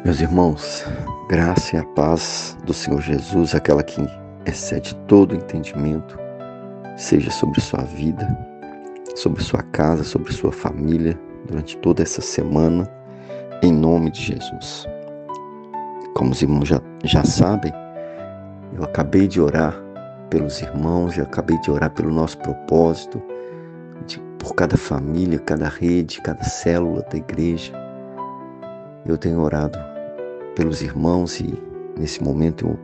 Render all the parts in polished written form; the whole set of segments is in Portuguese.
Meus irmãos, graça e a paz do Senhor Jesus, aquela que excede todo entendimento, seja sobre sua vida, sobre sua casa, sobre sua família, durante toda essa semana, em nome de Jesus. Como os irmãos já sabem, eu acabei de orar pelos irmãos, eu acabei de orar pelo nosso propósito, por cada família, cada rede, cada célula da igreja. Eu tenho orado pelos irmãos e nesse momento eu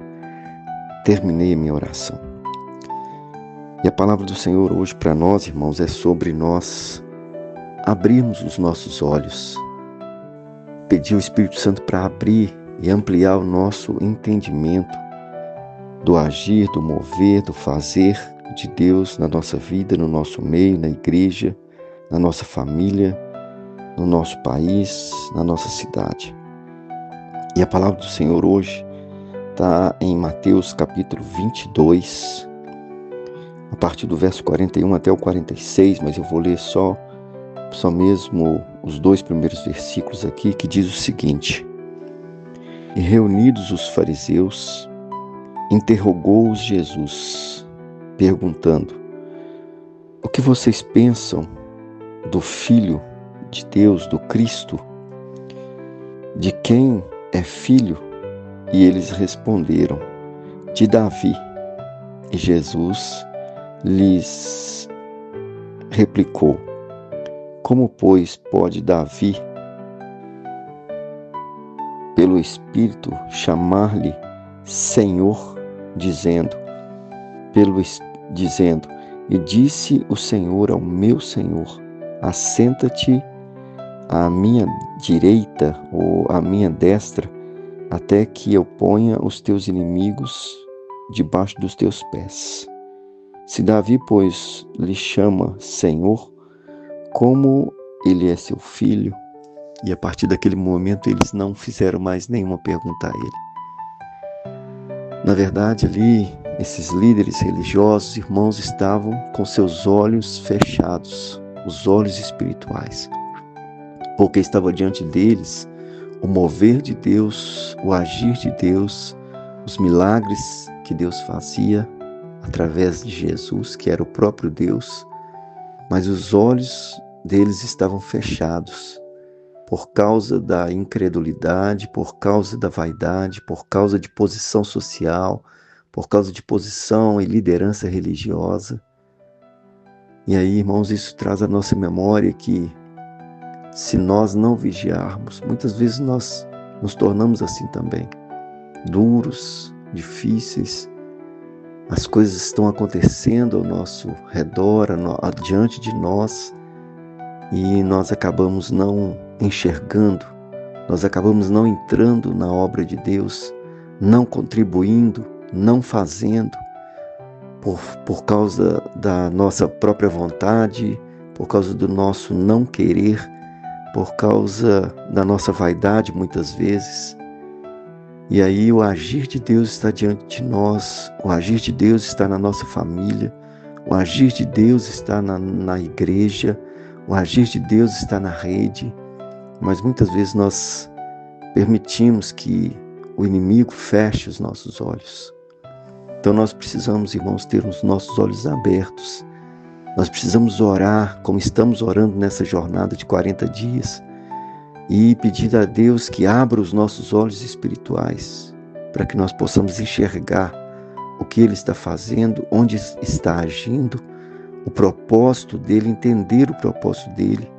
terminei a minha oração. E a palavra do Senhor hoje para nós, irmãos, é sobre nós abrirmos os nossos olhos, pedir ao Espírito Santo para abrir e ampliar o nosso entendimento do agir, do mover, do fazer de Deus na nossa vida, no nosso meio, na igreja, na nossa família, no nosso país, na nossa cidade. E a palavra do Senhor hoje está em Mateus capítulo 22, a partir do verso 41 até o 46, mas eu vou ler só mesmo os 2 primeiros versículos aqui, que diz o seguinte: E reunidos os fariseus, interrogou-os Jesus, perguntando: O que vocês pensam do Filho de Deus, do Cristo? De quem é filho? E eles responderam: de Davi. E Jesus lhes replicou: Como, pois, pode Davi, pelo Espírito, chamar-lhe Senhor, dizendo, e disse o Senhor ao meu Senhor: assenta-te à minha direita ou à minha destra, até que eu ponha os teus inimigos debaixo dos teus pés. Se Davi, pois, lhe chama Senhor, como ele é seu filho? E a partir daquele momento eles não fizeram mais nenhuma pergunta a ele. Na verdade, ali, esses líderes religiosos, irmãos, estavam com seus olhos fechados, os olhos espirituais, porque estava diante deles o mover de Deus, o agir de Deus, os milagres que Deus fazia através de Jesus, que era o próprio Deus, mas os olhos deles estavam fechados por causa da incredulidade, por causa da vaidade, por causa de posição social, por causa de posição e liderança religiosa. E aí, irmãos, isso traz à nossa memória que se nós não vigiarmos, muitas vezes nós nos tornamos assim também, duros, difíceis. As coisas estão acontecendo ao nosso redor, adiante de nós, e nós acabamos não enxergando, nós acabamos não entrando na obra de Deus, não contribuindo, não fazendo, por causa da nossa própria vontade, por causa do nosso não querer, por causa da nossa vaidade muitas vezes. E aí o agir de Deus está diante de nós, o agir de Deus está na nossa família, o agir de Deus está na igreja, o agir de Deus está na rede, mas muitas vezes nós permitimos que o inimigo feche os nossos olhos. Então nós precisamos, irmãos, ter os nossos olhos abertos. Nós precisamos orar como estamos orando nessa jornada de 40 dias e pedir a Deus que abra os nossos olhos espirituais para que nós possamos enxergar o que Ele está fazendo, onde está agindo, o propósito dEle, entender o propósito dEle,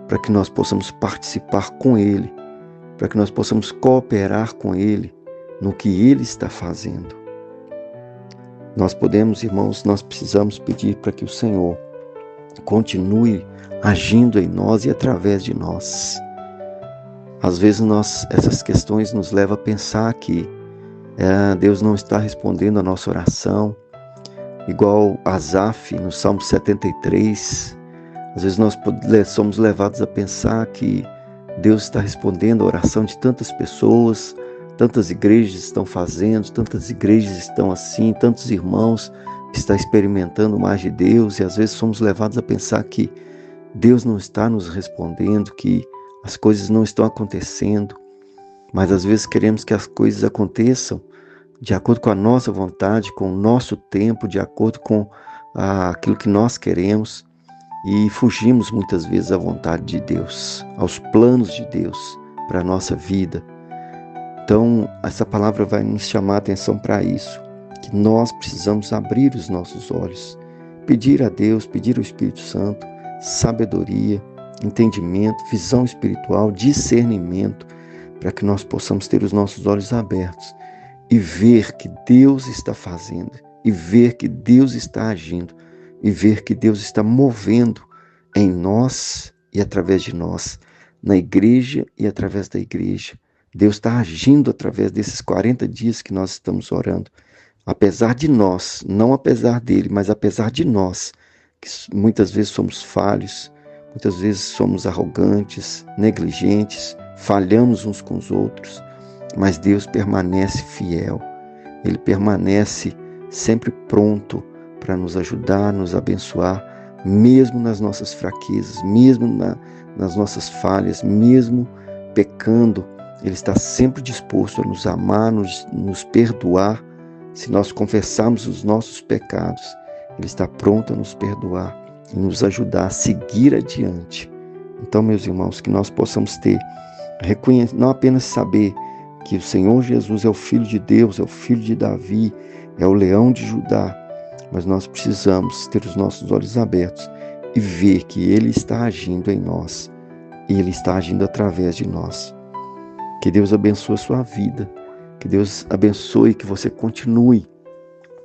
para que nós possamos participar com Ele, para que nós possamos cooperar com Ele no que Ele está fazendo. Nós podemos, irmãos, nós precisamos pedir para que o Senhor continue agindo em nós e através de nós. Às vezes essas questões nos levam a pensar que Deus não está respondendo a nossa oração, igual Asaf no Salmo 73. Às vezes nós somos levados a pensar que Deus está respondendo a oração de tantas pessoas, tantas igrejas estão fazendo, tantas igrejas estão assim, tantos irmãos estão experimentando mais de Deus, e às vezes somos levados a pensar que Deus não está nos respondendo, que as coisas não estão acontecendo. mas às vezes queremos que as coisas aconteçam de acordo com a nossa vontade, com o nosso tempo, de acordo com aquilo que nós queremos, e fugimos muitas vezes à vontade de Deus, aos planos de Deus para a nossa vida. Então, essa palavra vai nos chamar a atenção para isso, que nós precisamos abrir os nossos olhos, pedir a Deus, pedir ao Espírito Santo, sabedoria, entendimento, visão espiritual, discernimento, para que nós possamos ter os nossos olhos abertos e ver que Deus está fazendo, e ver que Deus está agindo, e ver que Deus está movendo em nós e através de nós, na igreja e através da igreja. Deus está agindo através desses 40 dias que nós estamos orando. Apesar de nós, não apesar dele, mas apesar de nós, que muitas vezes somos falhos, muitas vezes somos arrogantes, negligentes, falhamos uns com os outros, mas Deus permanece fiel. Ele permanece sempre pronto para nos ajudar, nos abençoar, mesmo nas nossas fraquezas, mesmo nas nossas falhas, mesmo pecando. Ele está sempre disposto a nos amar, nos perdoar. Se nós confessarmos os nossos pecados, Ele está pronto a nos perdoar e nos ajudar a seguir adiante. Então, meus irmãos, que nós possamos não apenas saber que o Senhor Jesus é o Filho de Deus, é o Filho de Davi, é o Leão de Judá, mas nós precisamos ter os nossos olhos abertos e ver que Ele está agindo em nós e Ele está agindo através de nós. Que Deus abençoe a sua vida, que Deus abençoe que você continue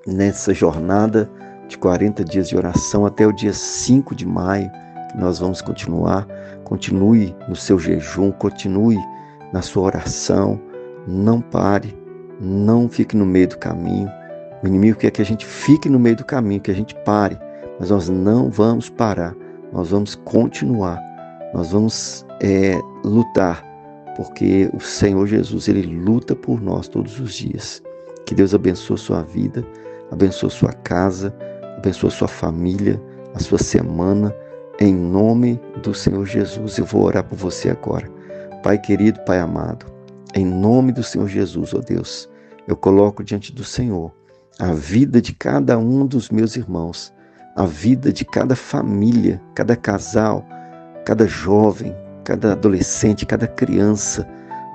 nessa jornada de 40 dias de oração até o dia 5 de maio, que nós vamos continuar. Continue no seu jejum, continue na sua oração, não pare, não fique no meio do caminho. O inimigo quer que a gente fique no meio do caminho, que a gente pare, mas nós não vamos parar, nós vamos continuar, nós vamos lutar, porque o Senhor Jesus, Ele luta por nós todos os dias. Que Deus abençoe a sua vida, abençoe a sua casa, abençoe a sua família, a sua semana, em nome do Senhor Jesus. Eu vou orar por você agora. Pai querido, Pai amado, em nome do Senhor Jesus, ó Deus, eu coloco diante do Senhor a vida de cada um dos meus irmãos, a vida de cada família, cada casal, cada jovem, cada adolescente, cada criança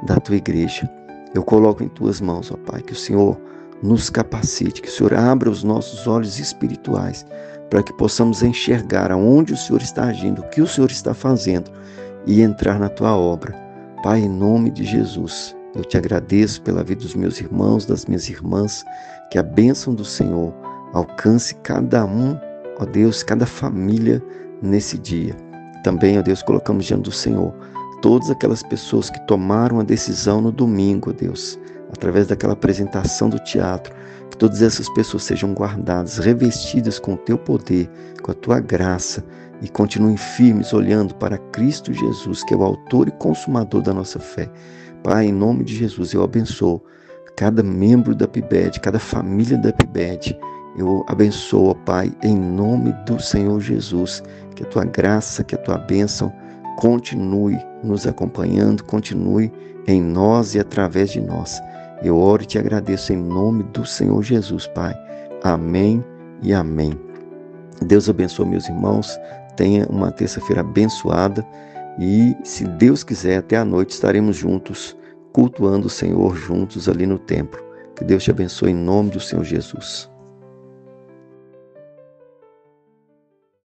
da tua igreja. Eu coloco em tuas mãos, ó Pai, que o Senhor nos capacite, que o Senhor abra os nossos olhos espirituais para que possamos enxergar aonde o Senhor está agindo, o que o Senhor está fazendo e entrar na tua obra. Pai, em nome de Jesus, eu te agradeço pela vida dos meus irmãos, das minhas irmãs, que a bênção do Senhor alcance cada um, ó Deus, cada família nesse dia. Também, ó Deus, colocamos diante do Senhor todas aquelas pessoas que tomaram a decisão no domingo, ó Deus, através daquela apresentação do teatro, que todas essas pessoas sejam guardadas, revestidas com o teu poder, com a tua graça, e continuem firmes olhando para Cristo Jesus, que é o autor e consumador da nossa fé. Pai, em nome de Jesus, eu abençoo cada membro da PIBED, cada família da PIBED. Eu abençoo, Pai, em nome do Senhor Jesus, que a tua graça, que a tua bênção continue nos acompanhando, continue em nós e através de nós. Eu oro e te agradeço em nome do Senhor Jesus, Pai. Amém e amém. Deus abençoe meus irmãos, tenha uma terça-feira abençoada e, se Deus quiser, até a noite estaremos juntos, cultuando o Senhor juntos ali no templo. Que Deus te abençoe em nome do Senhor Jesus.